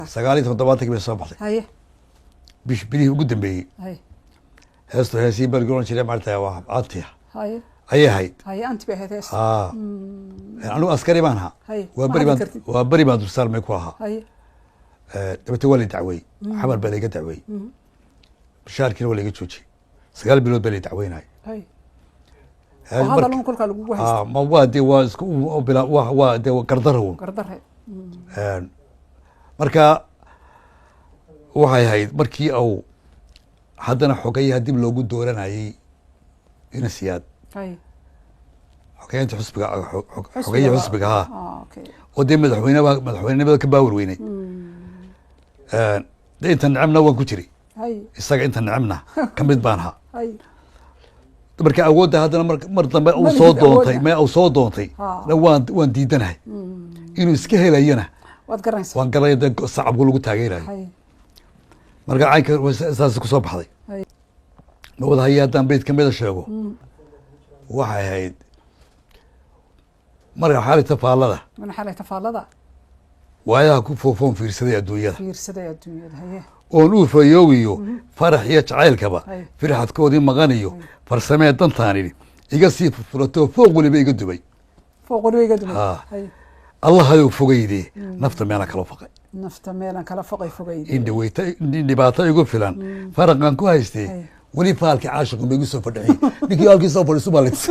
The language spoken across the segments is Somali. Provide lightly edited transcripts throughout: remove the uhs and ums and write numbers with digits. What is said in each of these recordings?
سقالي تضبطك بالصباح هاي بيش بليه قدام بي هاي هستو هسي برجون شيء مالته واحد عطيه هاي هي أنت بهذا أنا عسكري مانها هاي وبري ما درسال ما يكواها هاي تبت ولي دعوي حمل بلي دعوي بشارك ولا جتشوشي سقال بلو بلي دعوين هاي وهذا لون كل كلو وهاي ما وادي واسكو بلا وادي وقردره marka waxay ahayd markii uu haddana xogayaha dib loogu dooranayay ina siyaad xogayaha xusbiga xogayaha xusbiga oo dee madaxweynenimada ka baawar weynay dee inta nacamna waan ku jiray isaga inta nacamna ka mid baan ahaa marka awoodda haddana mar dambe uu soo doontay waan diidanahay inuu iska helayana waan galay dee sacabku lagu taageerayo marka caynka saas ku soo baxday nabada haya haddaan beyd ka mida sheego waxay ahayd marka xaalita faallada waayaha ku foofoon fiirsaday adduunyada oon uu fayoogiyo farax iyo jacaylkaba firxadkoodii maqaniyo farsamee dantaan idhi iga sii furfuratoo fooq weliba iga dubay allahayow fogaydee nafta meelaan kala faqay in dhibaato igu filan faraqan ku haystee weli faalkii caashiqun ba igu soo fadhixiyey ninkii halkii soo fadhiisu baa latis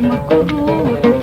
Marco